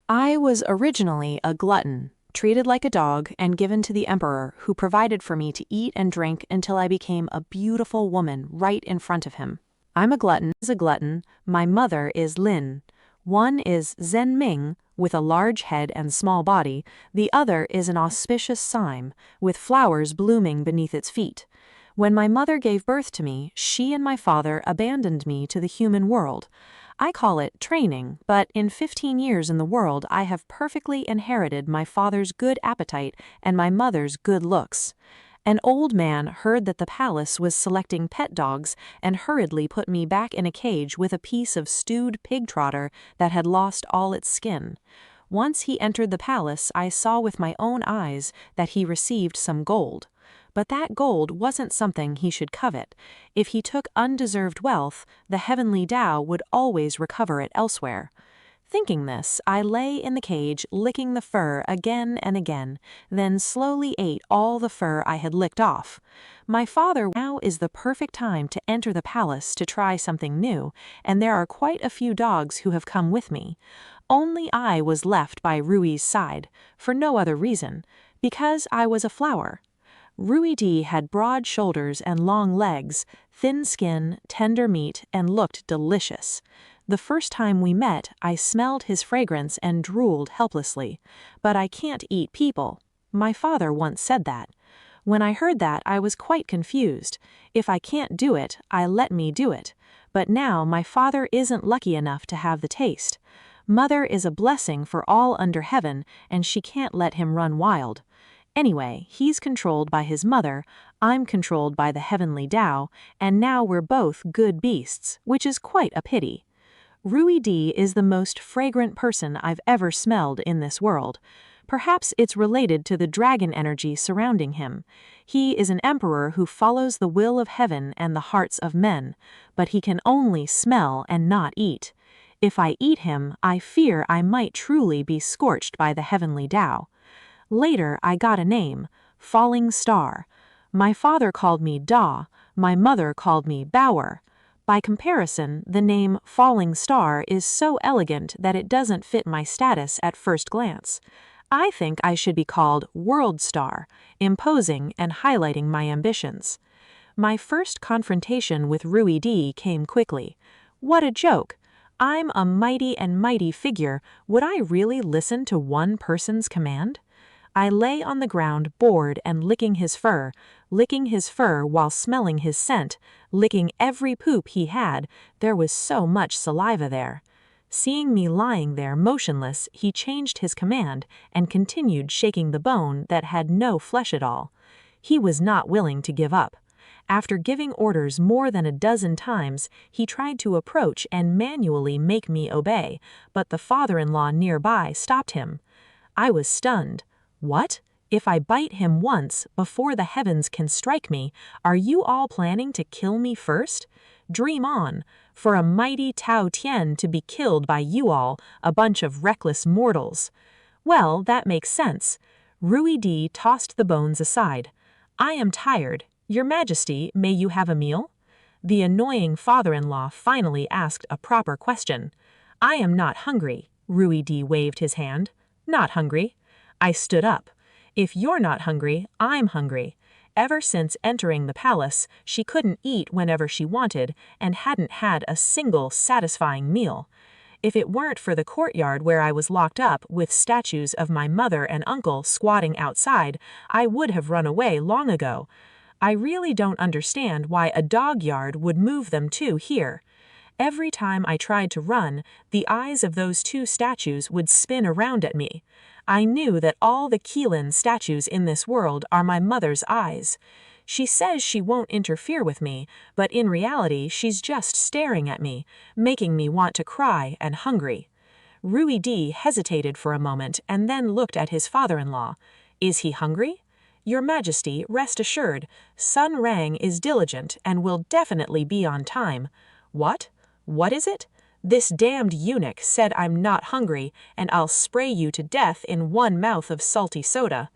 I was originally a glutton, treated like a dog and given to the emperor, who provided for me to eat and drink until I became a beautiful woman right in front of him. I'm a glutton. My mother is Lin. One is Zhen Ming, with a large head and small body. The other is an auspicious cyme, with flowers blooming beneath its feet. When my mother gave birth to me, she and my father abandoned me to the human world. I call it training, but in 15 years in the world I have perfectly inherited my father's good appetite and my mother's good looks. An old man heard that the palace was selecting pet dogs and hurriedly put me back in a cage with a piece of stewed pig trotter that had lost all its skin. Once he entered the palace, I saw with my own eyes that he received some gold. But that gold wasn't something he should covet. If he took undeserved wealth, the heavenly Tao would always recover it elsewhere. Thinking this, I lay in the cage licking the fur again and again, then slowly ate all the fur I had licked off. My father, now is the perfect time to enter the palace to try something new, and there are quite a few dogs who have come with me. Only I was left by Rui's side, for no other reason, because I was a flower. Ruidi had broad shoulders and long legs, thin skin, tender meat, and looked delicious. The first time we met, I smelled his fragrance and drooled helplessly. But I can't eat people. My father once said that. When I heard that, I was quite confused. If I can't do it, let me do it. But now my father isn't lucky enough to have the taste. Mother is a blessing for all under heaven, and she can't let him run wild. Anyway, he's controlled by his mother, I'm controlled by the heavenly Tao, and now we're both good beasts, which is quite a pity. Rui Di is the most fragrant person I've ever smelled in this world. Perhaps it's related to the dragon energy surrounding him. He is an emperor who follows the will of heaven and the hearts of men, but he can only smell and not eat. If I eat him, I fear I might truly be scorched by the heavenly Tao. Later, I got a name, Falling Star. My father called me Da, my mother called me Bower. By comparison, the name Falling Star is so elegant that it doesn't fit my status at first glance. I think I should be called World Star, imposing and highlighting my ambitions. My first confrontation with Rui Di came quickly. What a joke! I'm a mighty figure. Would I really listen to one person's command? I lay on the ground bored and licking his fur while smelling his scent, licking every poop he had. There was so much saliva there. Seeing me lying there motionless, he changed his command and continued shaking the bone that had no flesh at all. He was not willing to give up. After giving orders more than a dozen times, he tried to approach and manually make me obey, but the father-in-law nearby stopped him. I was stunned. What? If I bite him once, before the heavens can strike me, are you all planning to kill me first? Dream on. For a mighty Tao Tian to be killed by you all, a bunch of reckless mortals. Well, that makes sense. Rui Di tossed the bones aside. I am tired. Your Majesty, may you have a meal? The annoying father-in-law finally asked a proper question. I am not hungry. Rui Di waved his hand. Not hungry. I stood up. If you're not hungry, I'm hungry. Ever since entering the palace, she couldn't eat whenever she wanted and hadn't had a single satisfying meal. If it weren't for the courtyard where I was locked up with statues of my mother and uncle squatting outside, I would have run away long ago. I really don't understand why a dog yard would move them to here. Every time I tried to run, the eyes of those two statues would spin around at me. I knew that all the Keelan statues in this world are my mother's eyes. She says she won't interfere with me, but in reality she's just staring at me, making me want to cry and hungry. Rui Di hesitated for a moment and then looked at his father-in-law. Is he hungry? Your Majesty, rest assured, Sun Rang is diligent and will definitely be on time. What? What is it? This damned eunuch said I'm not hungry, and I'll spray you to death in one mouth of salty soda.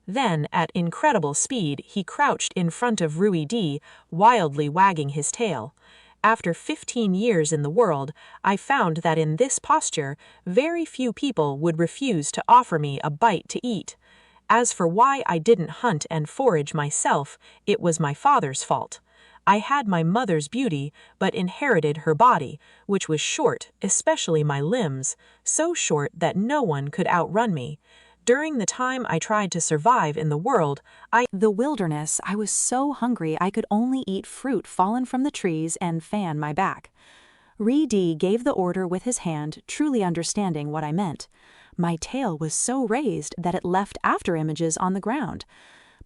Then, at incredible speed, he crouched in front of Rui Di, wildly wagging his tail. After 15 years in the world, I found that in this posture, very few people would refuse to offer me a bite to eat. As for why I didn't hunt and forage myself, it was my father's fault. I had my mother's beauty, but inherited her body, which was short, especially my limbs, so short that no one could outrun me. During the time I tried to survive in the wilderness, I was so hungry I could only eat fruit fallen from the trees and fan my back. Ri gave the order with his hand, truly understanding what I meant. My tail was so raised that it left after images on the ground.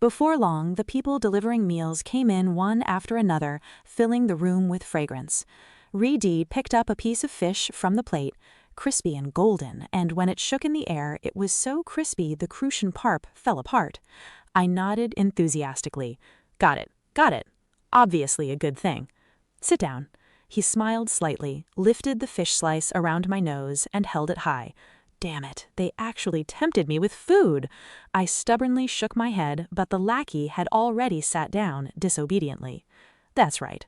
Before long, the people delivering meals came in one after another, filling the room with fragrance. Ri picked up a piece of fish from the plate, crispy and golden, and when it shook in the air, it was so crispy the crucian parp fell apart. I nodded enthusiastically. Got it, got it. Obviously a good thing. Sit down. He smiled slightly, lifted the fish slice around my nose, and held it high. Damn it, they actually tempted me with food. I stubbornly shook my head, but the lackey had already sat down, disobediently. That's right.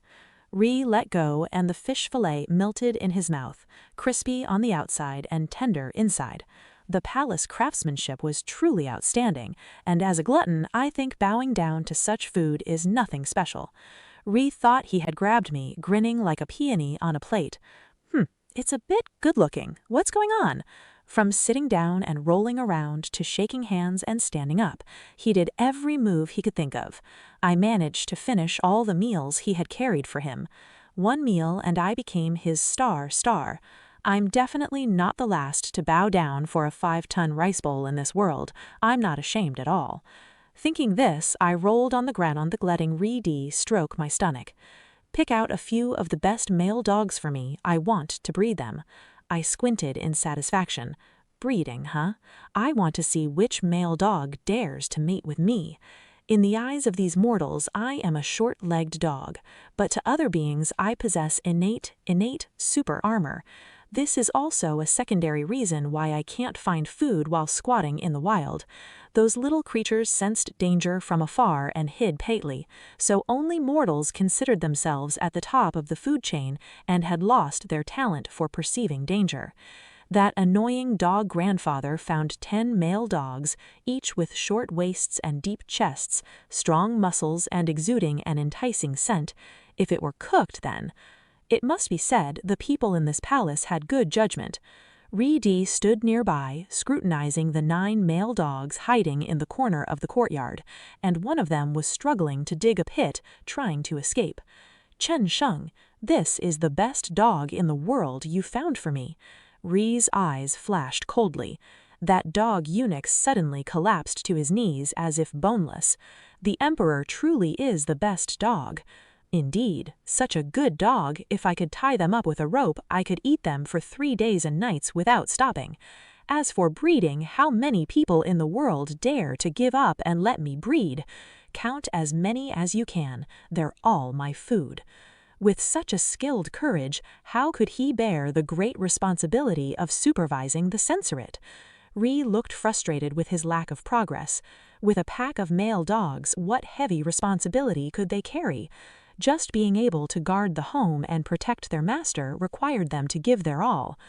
Ri let go, and the fish fillet melted in his mouth, crispy on the outside and tender inside. The palace craftsmanship was truly outstanding, and as a glutton, I think bowing down to such food is nothing special. Ri thought he had grabbed me, grinning like a peony on a plate. It's a bit good-looking. What's going on? From sitting down and rolling around to shaking hands and standing up, he did every move he could think of. I managed to finish all the meals he had carried for him. One meal and I became his star. I'm definitely not the last to bow down for a 5-ton rice bowl in this world. I'm not ashamed at all. Thinking this, I rolled on the ground, letting Ri stroke my stomach. Pick out a few of the best male dogs for me. I want to breed them. I squinted in satisfaction. Breeding, huh? I want to see which male dog dares to mate with me. In the eyes of these mortals, I am a short-legged dog, but to other beings I possess innate super armor. This is also a secondary reason why I can't find food while squatting in the wild. Those little creatures sensed danger from afar and hid pately, so only mortals considered themselves at the top of the food chain and had lost their talent for perceiving danger. That annoying dog grandfather found 10 male dogs, each with short waists and deep chests, strong muscles and exuding an enticing scent. If it were cooked, then. It must be said, the people in this palace had good judgment. Ri stood nearby, scrutinizing the 9 male dogs hiding in the corner of the courtyard, and one of them was struggling to dig a pit, trying to escape. Chen Sheng, this is the best dog in the world you found for me. Ri's eyes flashed coldly. That dog eunuch suddenly collapsed to his knees as if boneless. The emperor truly is the best dog. Indeed, such a good dog, if I could tie them up with a rope, I could eat them for 3 days and nights without stopping. As for breeding, how many people in the world dare to give up and let me breed? Count as many as you can, they're all my food. With such a skilled courage, how could he bear the great responsibility of supervising the censorate? Ri looked frustrated with his lack of progress. With a pack of male dogs, what heavy responsibility could they carry? Just being able to guard the home and protect their master required them to give their all.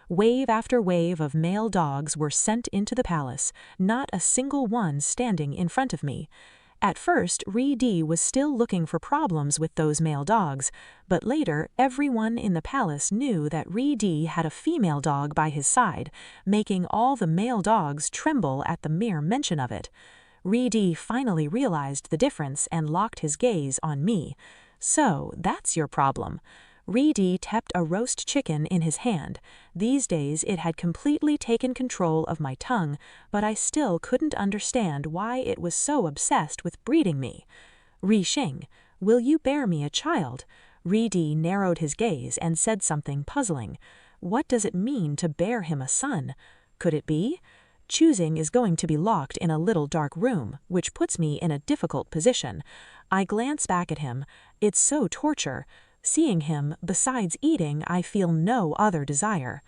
Wave after wave of male dogs were sent into the palace, not a single one standing in front of me. At first, Ri was still looking for problems with those male dogs, but later everyone in the palace knew that Ri had a female dog by his side, making all the male dogs tremble at the mere mention of it. Ri finally realized the difference and locked his gaze on me. So, that's your problem. Ri tapped a roast chicken in his hand. These days it had completely taken control of my tongue, but I still couldn't understand why it was so obsessed with breeding me. Ri Xing, will you bear me a child? Ri narrowed his gaze and said something puzzling. What does it mean to bear him a son? Could it be? Choosing is going to be locked in a little dark room, which puts me in a difficult position. I glance back at him. It's so torture. Seeing him, besides eating, I feel no other desire.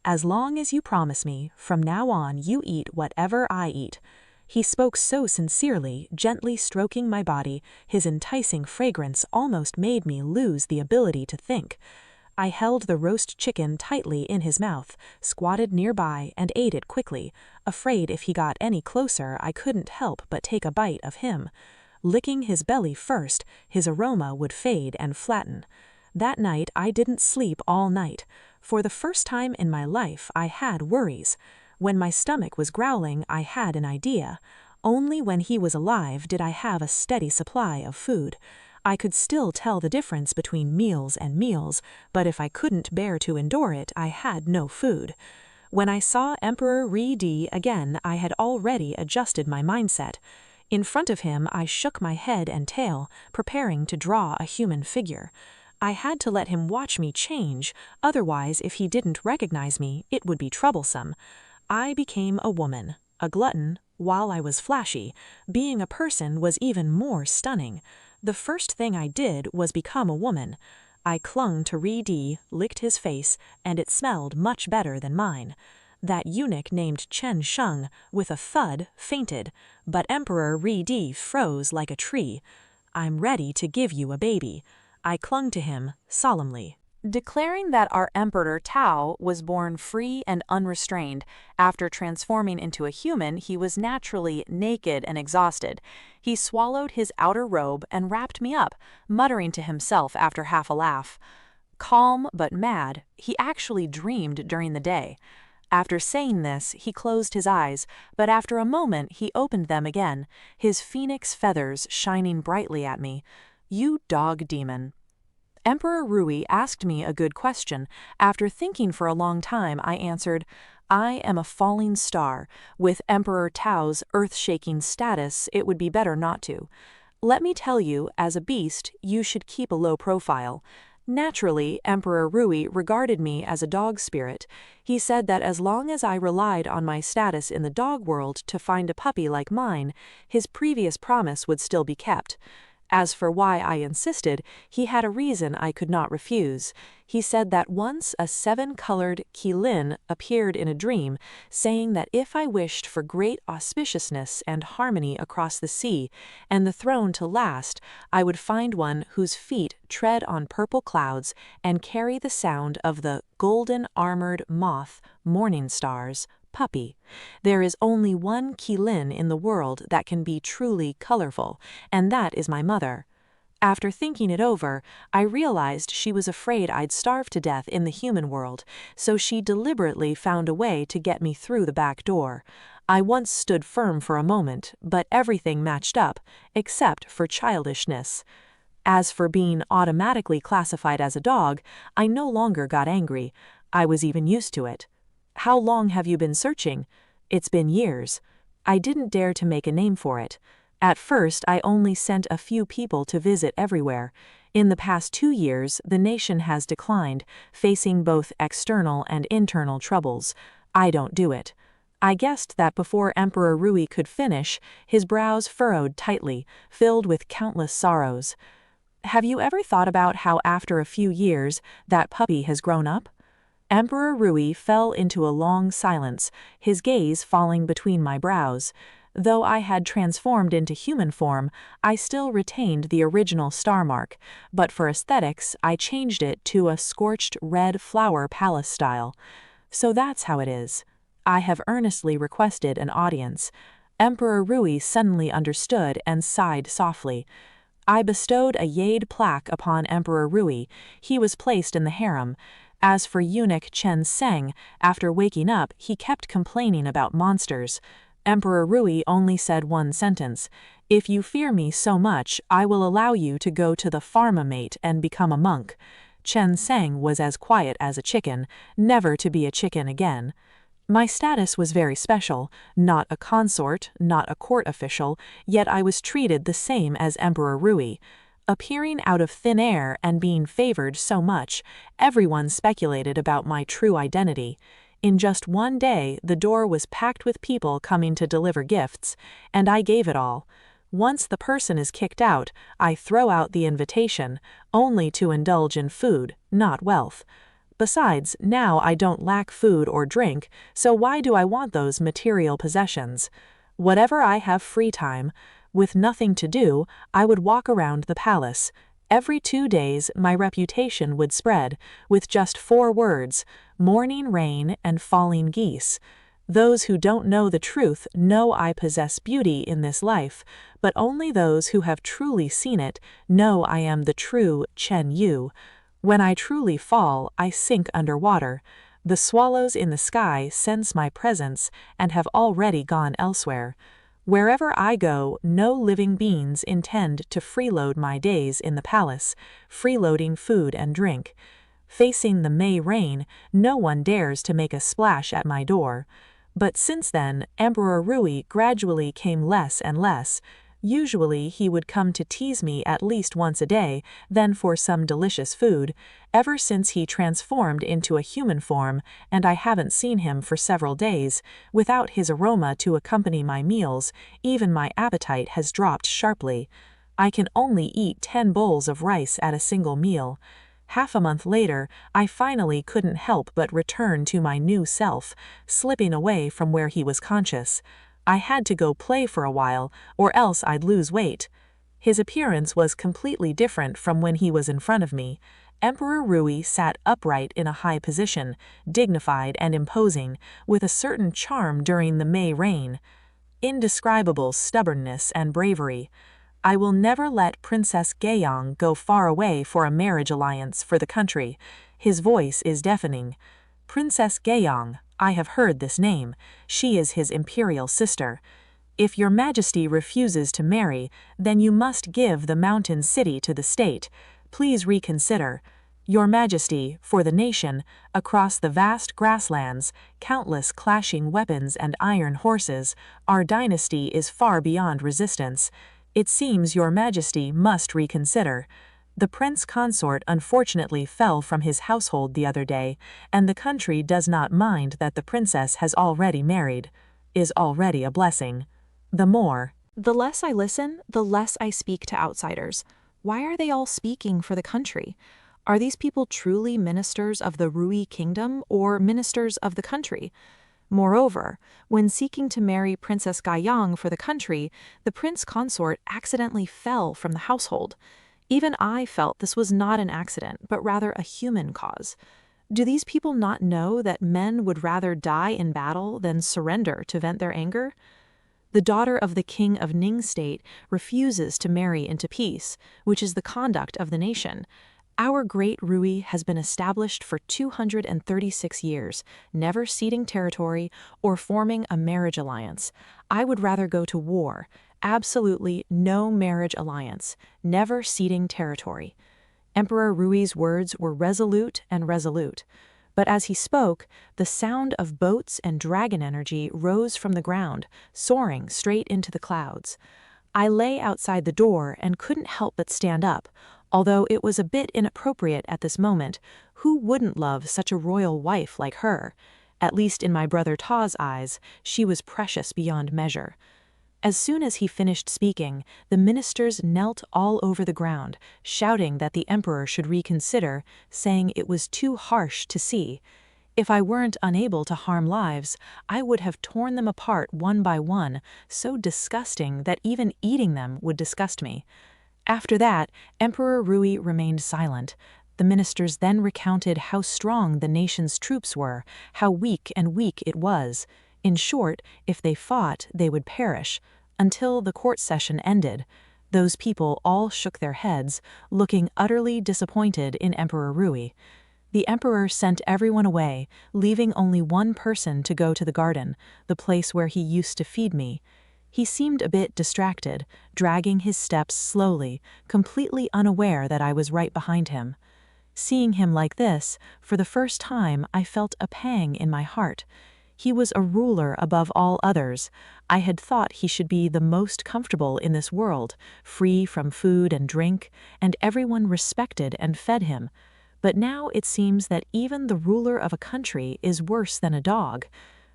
As long as you promise me, from now on you eat whatever I eat. He spoke so sincerely, gently stroking my body. His enticing fragrance almost made me lose the ability to think. I held the roast chicken tightly in his mouth, squatted nearby, and ate it quickly, afraid if he got any closer I couldn't help but take a bite of him. Licking his belly first, his aroma would fade and flatten. That night I didn't sleep all night. For the first time in my life I had worries. When my stomach was growling, I had an idea. Only when he was alive did I have a steady supply of food. I could still tell the difference between meals and meals, but if I couldn't bear to endure it, I had no food. When I saw Emperor Ri again, I had already adjusted my mindset. In front of him, I shook my head and tail, preparing to draw a human figure. I had to let him watch me change, otherwise if he didn't recognize me, it would be troublesome. I became a woman, a glutton, while I was flashy. Being a person was even more stunning. The first thing I did was become a woman. I clung to Ri, licked his face, and it smelled much better than mine. That eunuch named Chen Sheng, with a thud, fainted, but Emperor Ri froze like a tree. "I'm ready to give you a baby." I clung to him, solemnly, declaring that our Emperor Tao was born free and unrestrained. After transforming into a human, he was naturally naked and exhausted. He swallowed his outer robe and wrapped me up, muttering to himself after half a laugh. Calm but mad, he actually dreamed during the day. After saying this, he closed his eyes, but after a moment he opened them again, his phoenix feathers shining brightly at me. "You dog demon." Emperor Rui asked me a good question. After thinking for a long time, I answered, "I am a falling star. With Emperor Tao's earth-shaking status, it would be better not to. Let me tell you, as a beast, you should keep a low profile." Naturally, Emperor Rui regarded me as a dog spirit. He said that as long as I relied on my status in the dog world to find a puppy like mine, his previous promise would still be kept. As for why I insisted, he had a reason I could not refuse. He said that once a 7-colored qilin appeared in a dream, saying that if I wished for great auspiciousness and harmony across the sea, and the throne to last, I would find one whose feet tread on purple clouds and carry the sound of the golden-armored moth, morning stars, puppy. There is only one qilin in the world that can be truly colorful, and that is my mother. After thinking it over, I realized she was afraid I'd starve to death in the human world, so she deliberately found a way to get me through the back door. I once stood firm for a moment, but everything matched up, except for childishness. As for being automatically classified as a dog, I no longer got angry. I was even used to it. "How long have you been searching?" "It's been years." I didn't dare to make a name for it. At first, I only sent a few people to visit everywhere. In the past 2 years, the nation has declined, facing both external and internal troubles. I don't do it. I guessed that before Emperor Rui could finish, his brows furrowed tightly, filled with countless sorrows. "Have you ever thought about how after a few years, that puppy has grown up?" Emperor Rui fell into a long silence, his gaze falling between my brows. Though I had transformed into human form, I still retained the original star mark, but for aesthetics, I changed it to a scorched red flower palace style. So that's how it is. I have earnestly requested an audience. Emperor Rui suddenly understood and sighed softly. I bestowed a jade plaque upon Emperor Rui. He was placed in the harem. As for eunuch Chen Seng, after waking up, he kept complaining about monsters. Emperor Rui only said one sentence: "If you fear me so much, I will allow you to go to the pharma-mate and become a monk." Chen Seng was as quiet as a chicken, never to be a chicken again. My status was very special, not a consort, not a court official, yet I was treated the same as Emperor Rui. Appearing out of thin air and being favored so much, everyone speculated about my true identity. In just one day, the door was packed with people coming to deliver gifts, and I gave it all. Once the person is kicked out, I throw out the invitation, only to indulge in food, not wealth. Besides, now I don't lack food or drink, so why do I want those material possessions? Whatever I have free time, with nothing to do, I would walk around the palace. Every 2 days my reputation would spread, with just 4 words: morning rain and falling geese. Those who don't know the truth know I possess beauty in this life, but only those who have truly seen it know I am the true Chen Yu. When I truly fall, I sink under water. The swallows in the sky sense my presence and have already gone elsewhere. Wherever I go, no living beings intend to freeload my days in the palace, freeloading food and drink. Facing the May rain, no one dares to make a splash at my door. But since then, Emperor Rui gradually came less and less. Usually he would come to tease me at least once a day, then for some delicious food. Ever since he transformed into a human form, and I haven't seen him for several days, without his aroma to accompany my meals, even my appetite has dropped sharply. I can only eat 10 bowls of rice at a single meal. Half a month later, I finally couldn't help but return to my new self, slipping away from where he was conscious. I had to go play for a while, or else I'd lose weight. His appearance was completely different from when he was in front of me. Emperor Rui sat upright in a high position, dignified and imposing, with a certain charm during the May rain. Indescribable stubbornness and bravery. I will never let Princess Gaiyang go far away for a marriage alliance for the country. His voice is deafening. Princess Gaiyang, I have heard this name. She is his imperial sister. If your majesty refuses to marry, then you must give the mountain city to the state. Please reconsider. Your majesty, for the nation, across the vast grasslands, countless clashing weapons and iron horses, our dynasty is far beyond resistance. It seems your majesty must reconsider. The prince consort unfortunately fell from his household the other day, and the country does not mind that the princess has already married. Is already a blessing. The less I listen, the less I speak to outsiders. Why are they all speaking for the country? Are these people truly ministers of the Rui kingdom or ministers of the country? Moreover, when seeking to marry Princess Gaiyang for the country, the prince consort accidentally fell from the household. Even I felt this was not an accident, but rather a human cause. Do these people not know that men would rather die in battle than surrender to vent their anger? The daughter of the king of Ning State refuses to marry into peace, which is the conduct of the nation. Our great Rui has been established for 236 years, never ceding territory or forming a marriage alliance. I would rather go to war. Absolutely no marriage alliance, never ceding territory. Emperor Rui's words were resolute and resolute. But as he spoke, the sound of boats and dragon energy rose from the ground, soaring straight into the clouds. I lay outside the door and couldn't help but stand up. Although it was a bit inappropriate at this moment, who wouldn't love such a royal wife like her? At least in my brother Ta's eyes, she was precious beyond measure. As soon as he finished speaking, the ministers knelt all over the ground, shouting that the emperor should reconsider, saying it was too harsh to see. If I weren't unable to harm lives, I would have torn them apart one by one, so disgusting that even eating them would disgust me. After that, Emperor Rui remained silent. The ministers then recounted how strong the nation's troops were, how weak and weak it was. In short, if they fought, they would perish. Until the court session ended. Those people all shook their heads, looking utterly disappointed in Emperor Rui. The emperor sent everyone away, leaving only one person to go to the garden, the place where he used to feed me. He seemed a bit distracted, dragging his steps slowly, completely unaware that I was right behind him. Seeing him like this, for the first time I felt a pang in my heart. He was a ruler above all others. I had thought he should be the most comfortable in this world, free from food and drink, and everyone respected and fed him. But now it seems that even the ruler of a country is worse than a dog.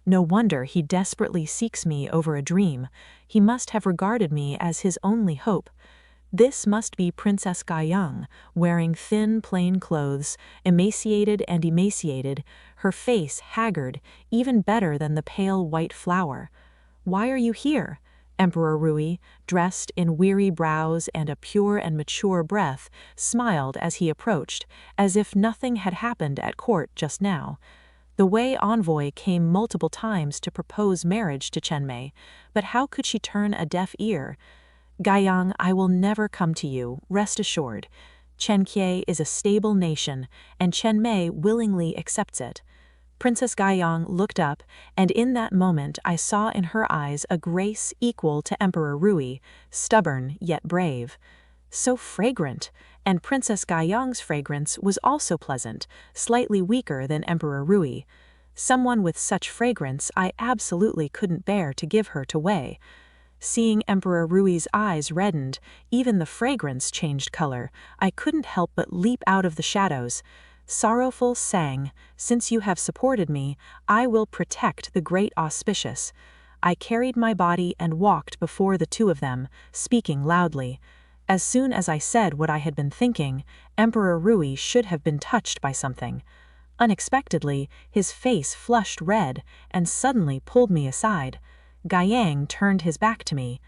No wonder he desperately seeks me over a dream. He must have regarded me as his only hope. This must be Princess Gaiyang, wearing thin, plain clothes, emaciated, her face haggard, even better than the pale white flower. Why are you here? Emperor Rui, dressed in weary brows and a pure and mature breath, smiled as he approached, as if nothing had happened at court just now. The Wei envoy came multiple times to propose marriage to Chenmei, but how could she turn a deaf ear? Gaiyang, I will never come to you, rest assured. Xianxia is a stable nation, and Chenmei willingly accepts it. Princess Gaiyang looked up, and in that moment I saw in her eyes a grace equal to Emperor Rui, stubborn yet brave. So fragrant, and Princess Gaiyang's fragrance was also pleasant, slightly weaker than Emperor Rui. Someone with such fragrance I absolutely couldn't bear to give her to Wei. Seeing Emperor Rui's eyes reddened, even the fragrance changed color, I couldn't help but leap out of the shadows. Sorrowful sang, since you have supported me, I will protect the great auspicious. I carried my body and walked before the two of them, speaking loudly. As soon as I said what I had been thinking, Emperor Rui should have been touched by something. Unexpectedly, his face flushed red and suddenly pulled me aside. Gaiyang turned his back to me.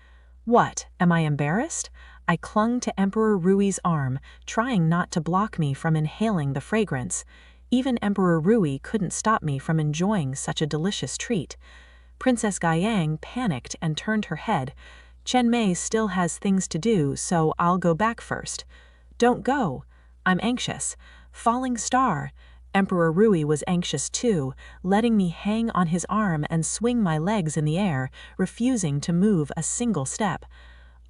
What, am I embarrassed? I clung to Emperor Rui's arm, trying not to block me from inhaling the fragrance. Even Emperor Rui couldn't stop me from enjoying such a delicious treat. Princess Gaiyang panicked and turned her head. Chenmei still has things to do, so I'll go back first. Don't go. I'm anxious. Falling star. Emperor Rui was anxious too, letting me hang on his arm and swing my legs in the air, refusing to move a single step.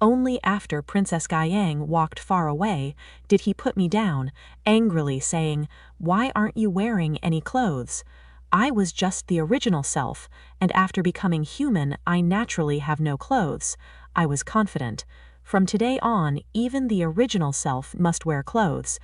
Only after Princess Gaiyang walked far away did he put me down, angrily saying, "Why aren't you wearing any clothes?" I was just the original self, and after becoming human I naturally have no clothes. I was confident. From today on, even the original self must wear clothes.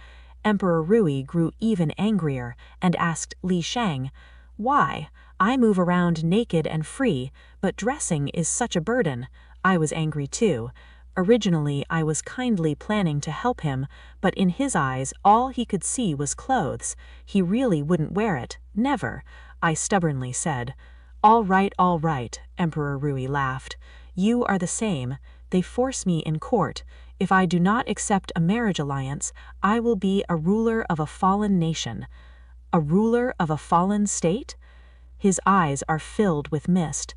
Emperor Rui grew even angrier and asked Li Shang, "Why? I move around naked and free, but dressing is such a burden." I was angry too. Originally, I was kindly planning to help him, but in his eyes, all he could see was clothes. He really wouldn't wear it, never. I stubbornly said. All right, Emperor Rui laughed. You are the same. They force me in court. If I do not accept a marriage alliance, I will be a ruler of a fallen nation. A ruler of a fallen state? His eyes are filled with mist.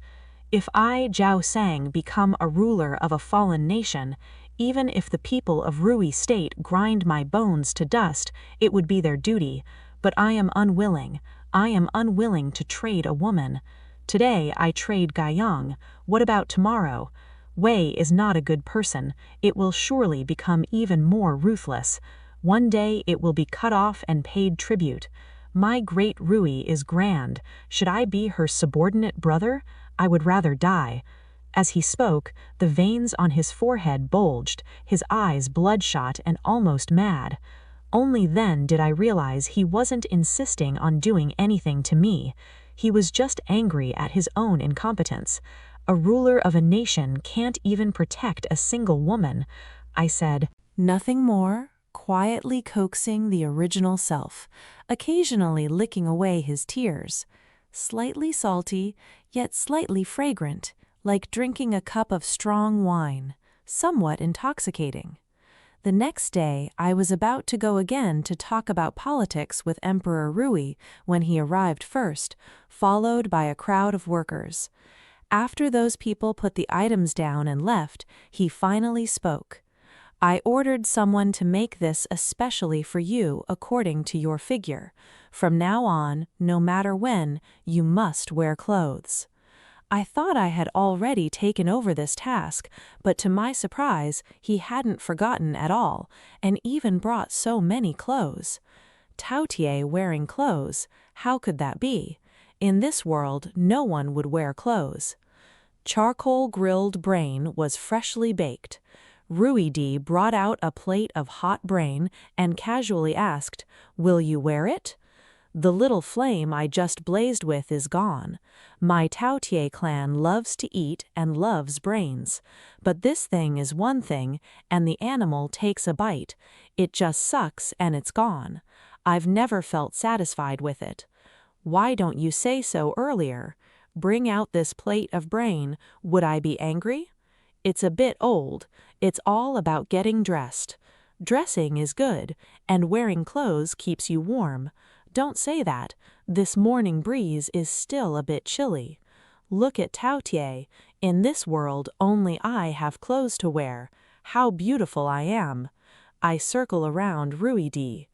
If I, Zhao Sang, become a ruler of a fallen nation, even if the people of Rui State grind my bones to dust, it would be their duty. But I am unwilling. I am unwilling to trade a woman. Today I trade Gaiyang. What about tomorrow? Wei is not a good person. It will surely become even more ruthless. One day it will be cut off and paid tribute. My great Rui is grand. Should I be her subordinate brother? I would rather die. As he spoke, the veins on his forehead bulged, his eyes bloodshot and almost mad. Only then did I realize he wasn't insisting on doing anything to me. He was just angry at his own incompetence. A ruler of a nation can't even protect a single woman. I said, "Nothing more," quietly coaxing the original self, occasionally licking away his tears. Slightly salty, yet slightly fragrant, like drinking a cup of strong wine, somewhat intoxicating. The next day, I was about to go again to talk about politics with Emperor Rui when he arrived first, followed by a crowd of workers. After those people put the items down and left, he finally spoke. I ordered someone to make this especially for you according to your figure. From now on, no matter when, you must wear clothes. I thought I had already taken over this task, but to my surprise, he hadn't forgotten at all, and even brought so many clothes. Taotie wearing clothes, how could that be? In this world, no one would wear clothes. Charcoal grilled brain was freshly baked. Ruidi brought out a plate of hot brain and casually asked, "Will you wear it?" The little flame I just blazed with is gone. My Taotie clan loves to eat and loves brains. But this thing is one thing, and the animal takes a bite. It just sucks and it's gone. I've never felt satisfied with it. Why don't you say so earlier? Bring out this plate of brain. Would I be angry? It's a bit old. It's all about getting dressed. Dressing is good, and wearing clothes keeps you warm. Don't say that. This morning breeze is still a bit chilly. Look at Taotie. In this world only I have clothes to wear. How beautiful I am. I circle around Ruidi.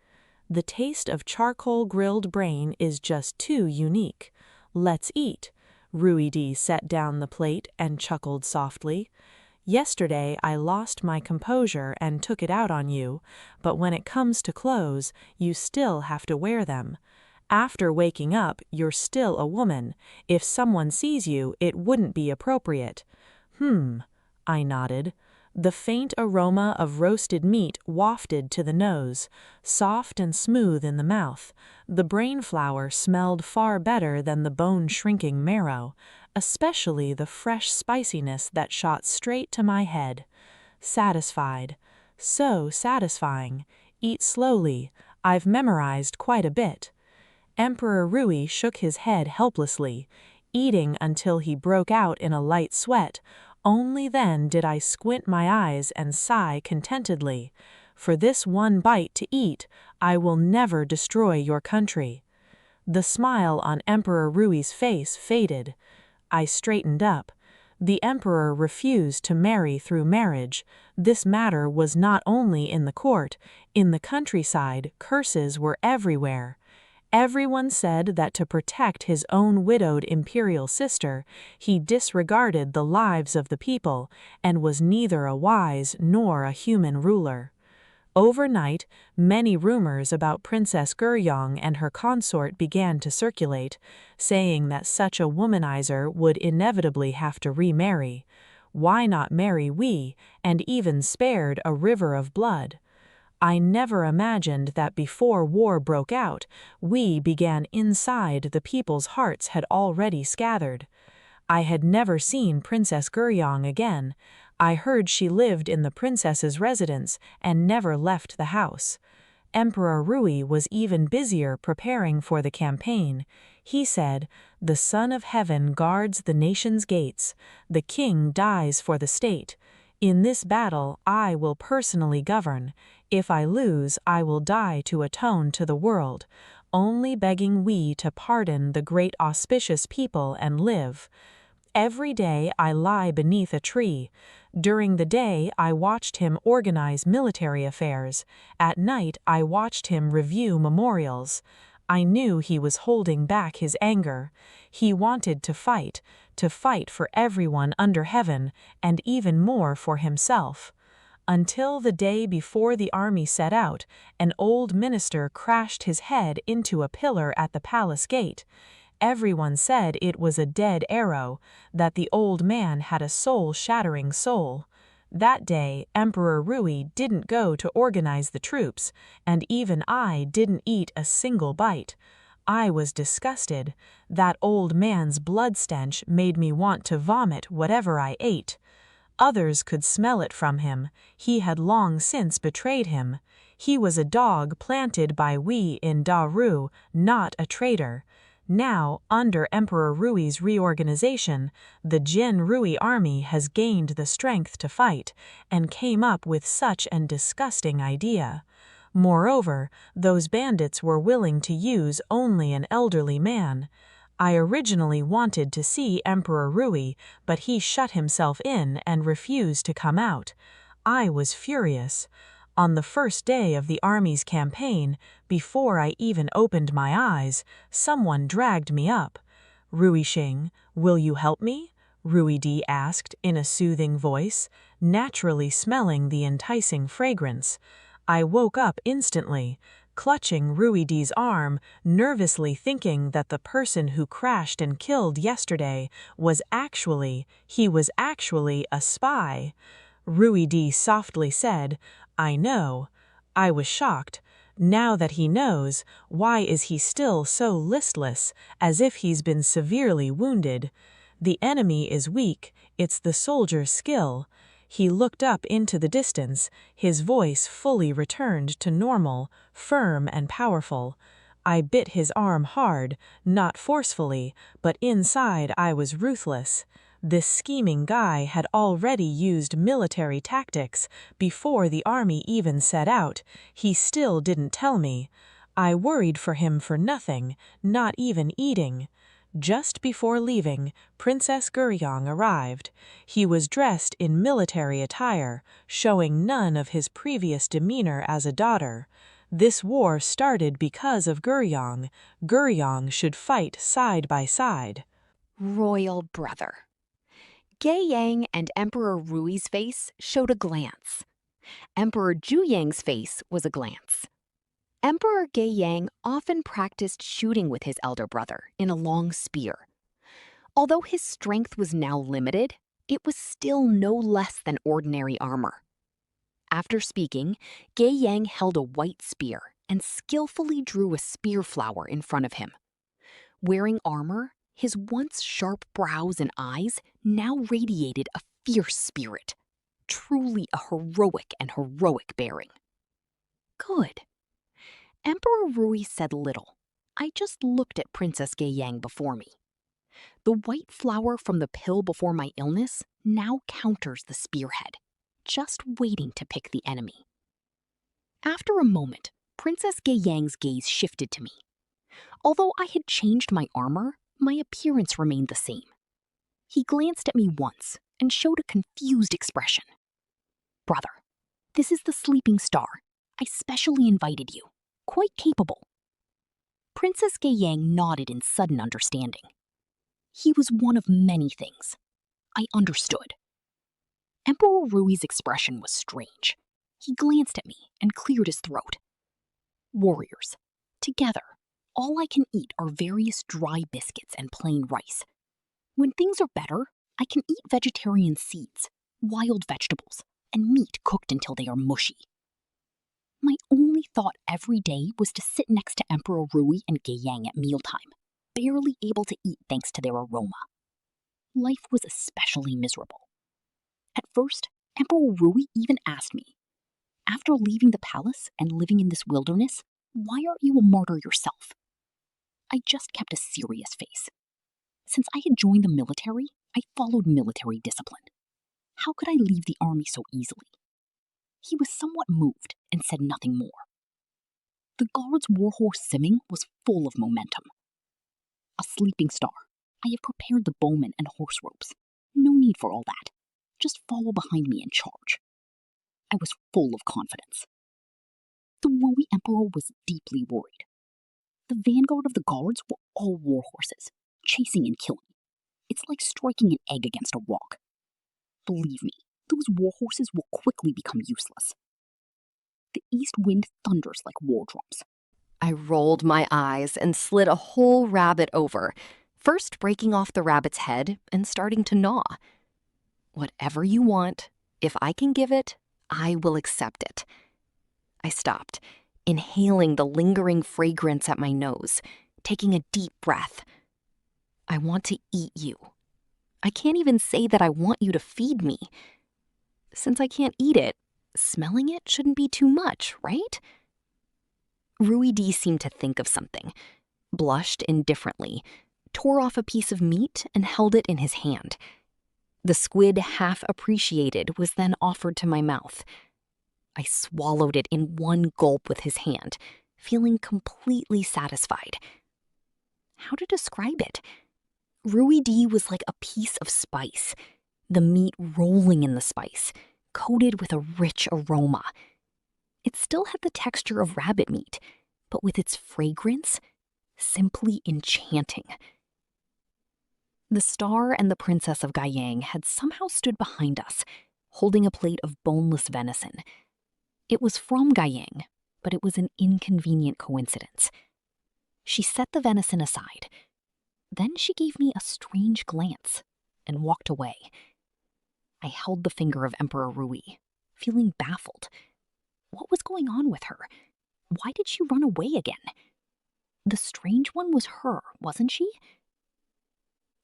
The taste of charcoal grilled brain is just too unique. Let's eat. Ruidi set down the plate and chuckled softly. Yesterday I lost my composure and took it out on you, but when it comes to clothes, you still have to wear them. After waking up, you're still a woman. If someone sees you, it wouldn't be appropriate. I nodded. The faint aroma of roasted meat wafted to the nose, soft and smooth in the mouth. The brain flour smelled far better than the bone-shrinking marrow, especially the fresh spiciness that shot straight to my head. Satisfied. So satisfying. Eat slowly. I've memorized quite a bit. Emperor Rui shook his head helplessly, eating until he broke out in a light sweat. Only then did I squint my eyes and sigh contentedly. For this one bite to eat, I will never destroy your country. The smile on Emperor Rui's face faded. I straightened up. The emperor refused to marry through marriage. This matter was not only in the court. In the countryside, curses were everywhere. Everyone said that to protect his own widowed imperial sister, he disregarded the lives of the people and was neither a wise nor a human ruler. Overnight, many rumors about Princess Guryong and her consort began to circulate, saying that such a womanizer would inevitably have to remarry. Why not marry we, and even spared a river of blood? I never imagined that before war broke out, we began inside the people's hearts had already scattered. I had never seen Princess Guryong again. I heard she lived in the princess's residence and never left the house. Emperor Rui was even busier preparing for the campaign. He said, "The Son of Heaven guards the nation's gates. The king dies for the state. In this battle, I will personally govern. If I lose, I will die to atone to the world, only begging we to pardon the great auspicious people and live." Every day I lie beneath a tree. During the day I watched him organize military affairs. At night I watched him review memorials. I knew he was holding back his anger. He wanted to fight for everyone under heaven, and even more for himself. Until the day before the army set out, an old minister crashed his head into a pillar at the palace gate. Everyone said it was a dead arrow, that the old man had a soul-shattering soul. That day, Emperor Rui didn't go to organize the troops, and even I didn't eat a single bite. I was disgusted. That old man's blood stench made me want to vomit whatever I ate. Others could smell it from him. He had long since betrayed him. He was a dog planted by we in Daru, not a traitor. Now, under Emperor Rui's reorganization, the Jin Rui army has gained the strength to fight, and came up with such an disgusting idea. Moreover, those bandits were willing to use only an elderly man. I originally wanted to see Emperor Rui, but he shut himself in and refused to come out. I was furious. On the first day of the army's campaign, before I even opened my eyes, someone dragged me up. "Ruixing, will you help me?" Ruidi asked in a soothing voice, naturally smelling the enticing fragrance. I woke up instantly, clutching Ruidi's arm, nervously thinking that the person who crashed and killed yesterday was actually a spy. Ruidi softly said, "I know." I was shocked. Now that he knows, why is he still so listless, as if he's been severely wounded? The enemy is weak, it's the soldier's skill. He looked up into the distance, his voice fully returned to normal, firm and powerful. I bit his arm hard, not forcefully, but inside I was ruthless. This scheming guy had already used military tactics before the army even set out. He still didn't tell me. I worried for him for nothing, not even eating. Just before leaving, Princess Guryong arrived. He was dressed in military attire, showing none of his previous demeanor as a daughter. This war started because of Guryong. Guryong should fight side by side. Royal brother. Ge Yang and Emperor Rui's face showed a glance. Emperor Ju Yang's face was a glance. Emperor Ge Yang often practiced shooting with his elder brother in a long spear. Although his strength was now limited, it was still no less than ordinary armor. After speaking, Ge Yang held a white spear and skillfully drew a spear flower in front of him. Wearing armor, his once sharp brows and eyes now radiated a fierce spirit. Truly a heroic bearing. Good. Emperor Rui said little. I just looked at Princess Ge Yang before me. The white flower from the pill before my illness now counters the spearhead, just waiting to pick the enemy. After a moment, Princess Ge Yang's gaze shifted to me. Although I had changed my armor, my appearance remained the same. He glanced at me once and showed a confused expression. Brother, this is the sleeping star. I specially invited you. Quite capable. Princess Ge Yang nodded in sudden understanding. He was one of many things. I understood. Emperor Rui's expression was strange. He glanced at me and cleared his throat. Warriors, together, all I can eat are various dry biscuits and plain rice. When things are better, I can eat vegetarian seeds, wild vegetables, and meat cooked until they are mushy. My only thought every day was to sit next to Emperor Rui and Ge Yang at mealtime, barely able to eat thanks to their aroma. Life was especially miserable. At first, Emperor Rui even asked me, after leaving the palace and living in this wilderness, why aren't you a martyr yourself? I just kept a serious face. Since I had joined the military, I followed military discipline. How could I leave the army so easily? He was somewhat moved and said nothing more. The guard's warhorse Simming was full of momentum. A sleeping star. I have prepared the bowmen and horse ropes. No need for all that. Just follow behind me and charge. I was full of confidence. The Rui Emperor was deeply worried. The vanguard of the guards were all warhorses, chasing and killing. It's like striking an egg against a rock. Believe me, those warhorses will quickly become useless. The east wind thunders like war drums. I rolled my eyes and slid a whole rabbit over, first breaking off the rabbit's head and starting to gnaw. Whatever you want, if I can give it, I will accept it. I stopped, inhaling the lingering fragrance at my nose, taking a deep breath. I want to eat you. I can't even say that I want you to feed me. Since I can't eat it, smelling it shouldn't be too much, right? Rui D seemed to think of something, blushed indifferently, tore off a piece of meat and held it in his hand. The squid, half appreciated, was then offered to my mouth. I swallowed it in one gulp with his hand, feeling completely satisfied. How to describe it? Rui D was like a piece of spice, the meat rolling in the spice, coated with a rich aroma. It still had the texture of rabbit meat, but with its fragrance, simply enchanting. The star and the Princess of Guyang had somehow stood behind us, holding a plate of boneless venison. It was from Guyang, but it was an inconvenient coincidence. She set the venison aside. Then she gave me a strange glance and walked away. I held the finger of Emperor Rui, feeling baffled. What was going on with her? Why did she run away again? The strange one was her, wasn't she?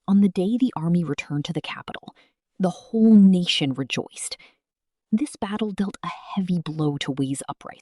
On the day the army returned to the capital, the whole nation rejoiced. This battle dealt a heavy blow to Wei's uprising.